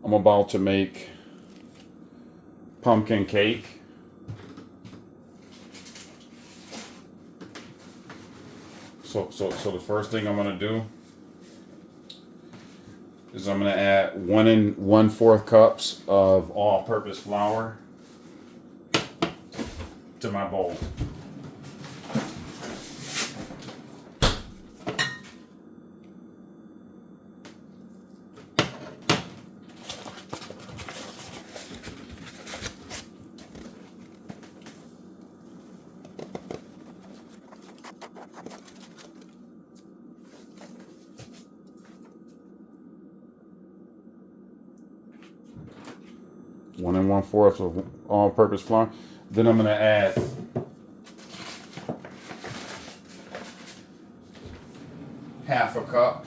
I'm about to make pumpkin cake. So the first thing I'm gonna do is I'm gonna add 1 1/4 cups of all-purpose flour to my bowl. One and 1/4 of all-purpose flour. Then I'm gonna add half a cup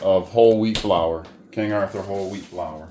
of whole wheat flour, King Arthur whole wheat flour.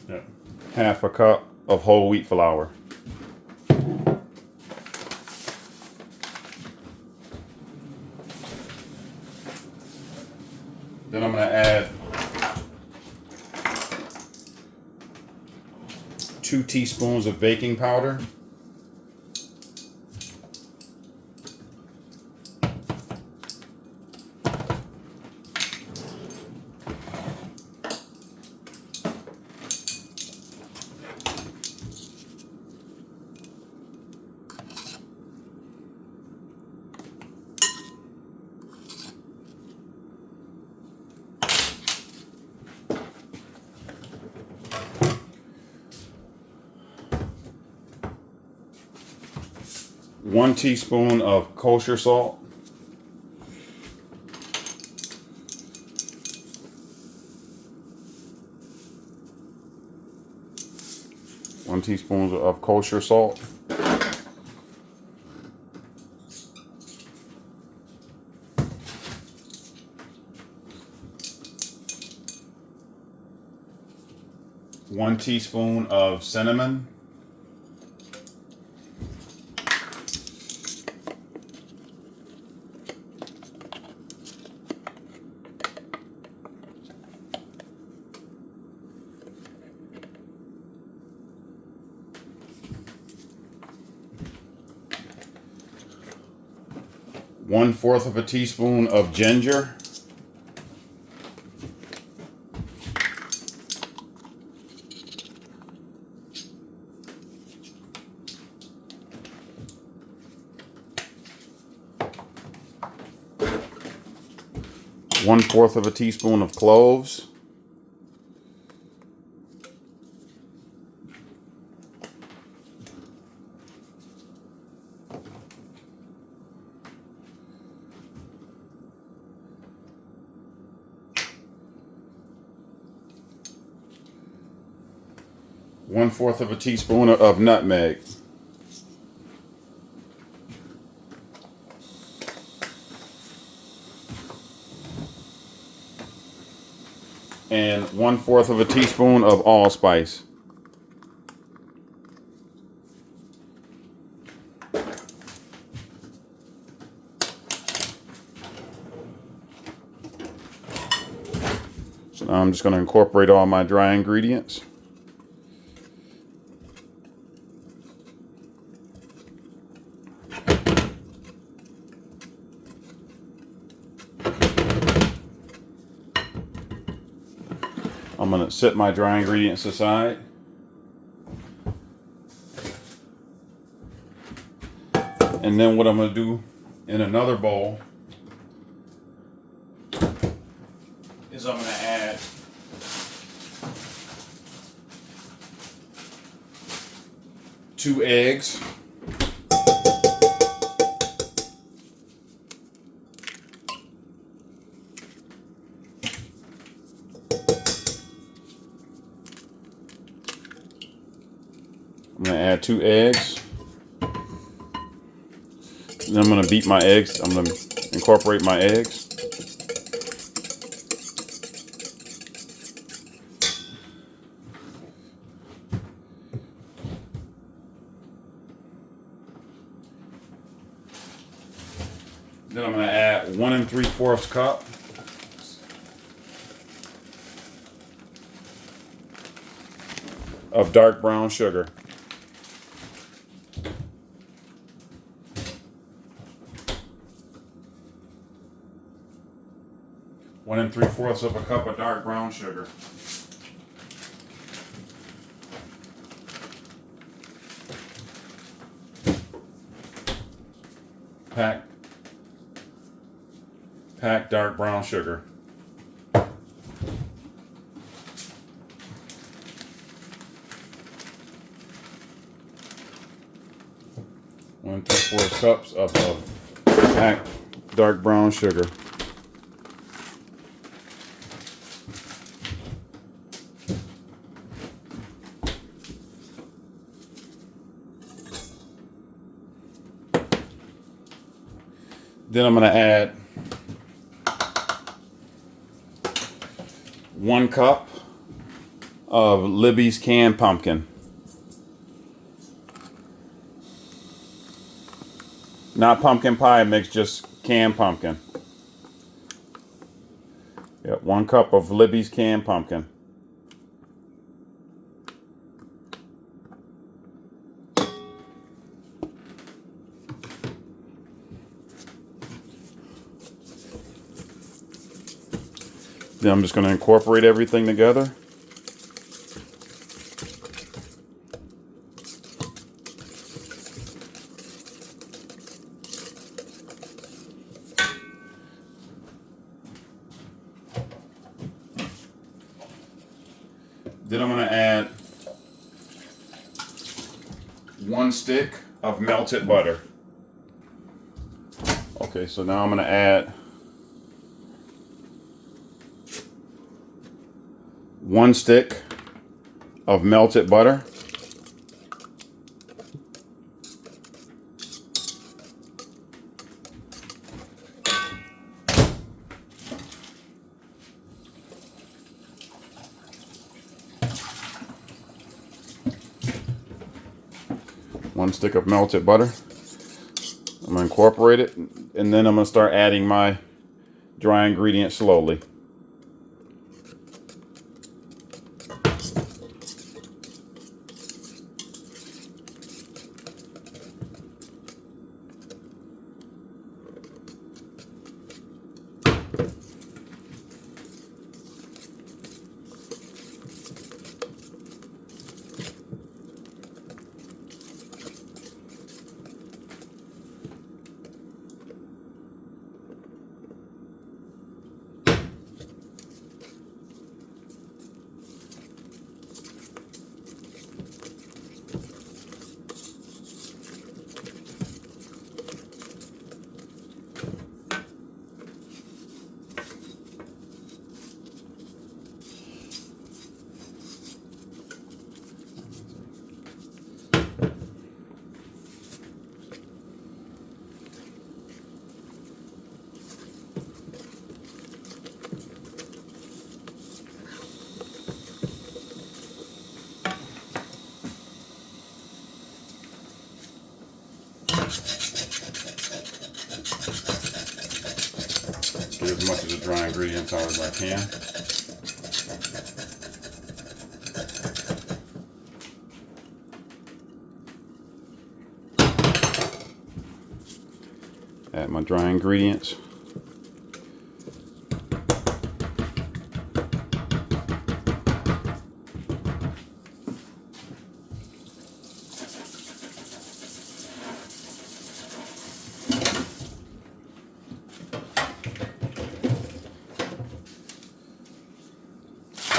Yeah. Half a cup of whole wheat flour. Then I'm going to add 2 teaspoons of baking powder. One teaspoon of kosher salt. One teaspoon of kosher salt. One teaspoon of cinnamon. One-fourth of a teaspoon of ginger. One-fourth of a teaspoon of cloves. One-fourth of a teaspoon of nutmeg. And one-fourth of a teaspoon of allspice. So now I'm just going to incorporate all my dry ingredients. I'm going to set my dry ingredients aside. And then what I'm going to do in another bowl is I'm going to add 2 eggs. I'm gonna add 2 eggs. Then I'm gonna beat my eggs. I'm gonna incorporate my eggs. Then I'm gonna add 1 3/4 cup of dark brown sugar. 1 3/4 of a cup of dark brown sugar. Pack dark brown sugar. One 3/4 cups of packed dark brown sugar. Then I'm going to add 1 cup of Libby's canned pumpkin. Not pumpkin pie mix, just canned pumpkin. Yep, 1 cup of Libby's canned pumpkin. Then I'm just going to incorporate everything together. Then I'm going to add 1 stick of melted butter. Okay, so now I'm going to add 1 stick of melted butter. One stick of melted butter. I'm going to incorporate it, and then I'm going to start adding my dry ingredients slowly. Get as much of the dry ingredients out as I can. Add my dry ingredients.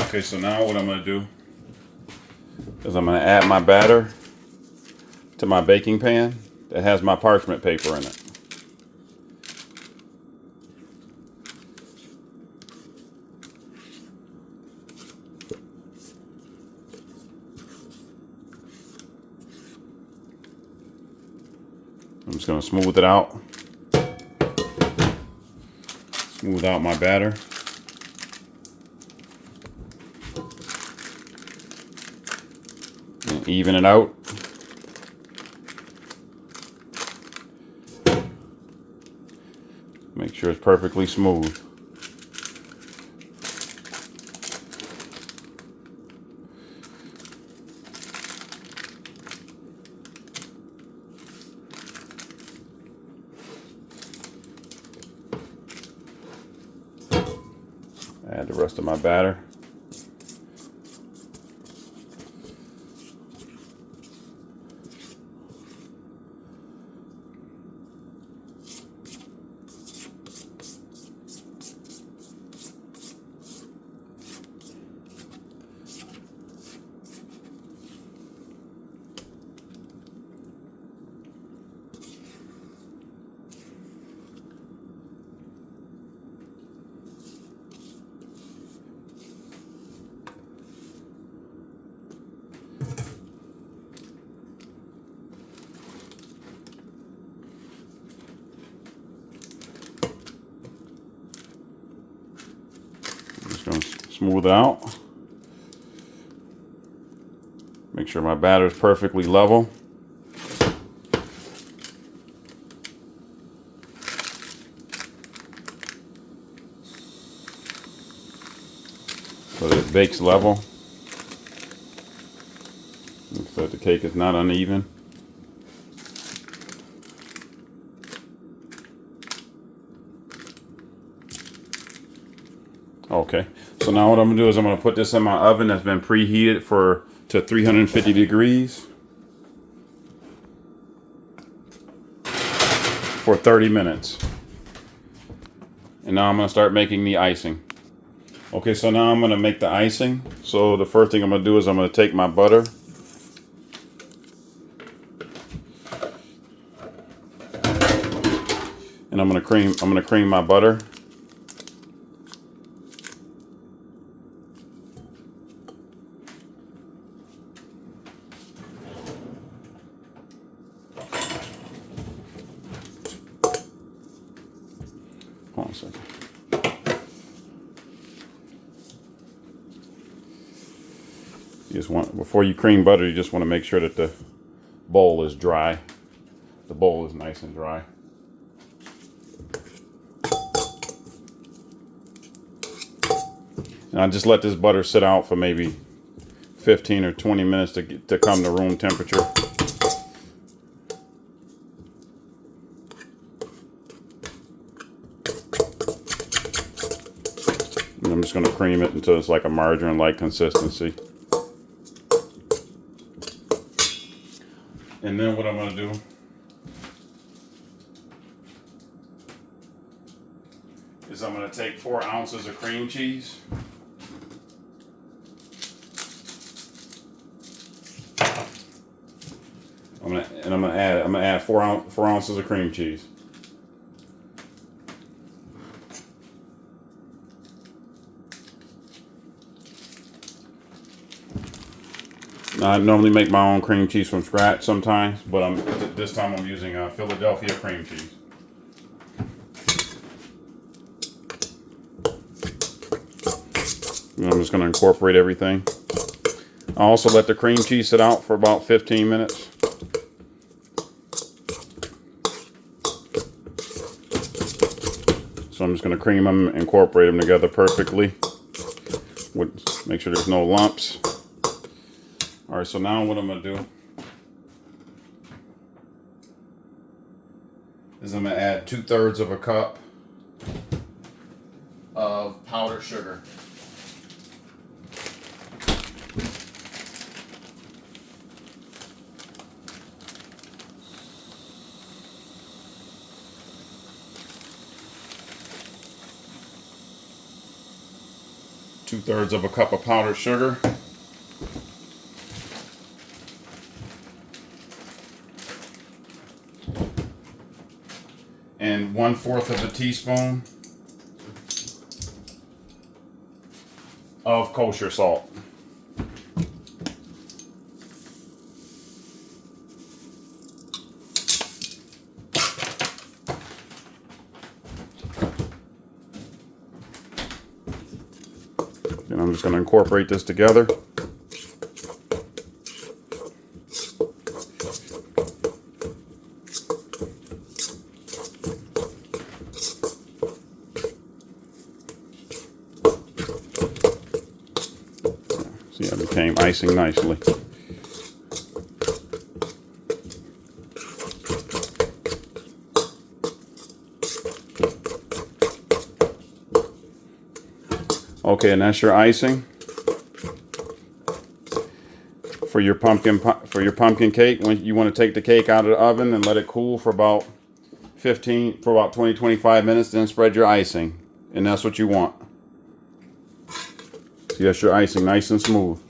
Okay, so now what I'm going to do is I'm going to add my batter to my baking pan that has my parchment paper in it. I'm just going to smooth it out. Smooth out my batter. And even it out. Make sure it's perfectly smooth. Add the rest of my batter. Just going to smooth it out. Make sure my batter is perfectly level. So that it bakes level. So that the cake is not uneven. Okay, so now what I'm gonna do is I'm gonna put this in my oven that's been preheated to 350 degrees for 30 minutes. And now I'm gonna start making the icing. Okay, so now I'm gonna make the icing. So the first thing I'm gonna do is I'm gonna take my butter. And I'm gonna cream my butter. Hold on a second. Before you cream butter, you just want to make sure that the bowl is dry. The bowl is nice and dry. And I just let this butter sit out for maybe 15 or 20 minutes to come to room temperature. And I'm just going to cream it until it's like a margarine-like consistency. And then what I'm going to do is I'm going to take 4 ounces of cream cheese. I'm gonna add 4 ounces of cream cheese. Now, I normally make my own cream cheese from scratch sometimes, but this time I'm using Philadelphia cream cheese. And I'm just going to incorporate everything. I also let the cream cheese sit out for about 15 minutes. So I'm just going to cream them, incorporate them together perfectly. Make sure there's no lumps. All right, so now what I'm going to do is I'm going to add 2/3 of a cup of powdered sugar. Two-thirds of a cup of powdered sugar. And 1/4 of a teaspoon of kosher salt. And I'm just going to incorporate this together. See, it became icing nicely. Okay, and that's your icing for your pumpkin cake. When you want to take the cake out of the oven and let it cool for about 20-25 minutes, then spread your icing, and that's what you want. See, that's your icing, nice and smooth.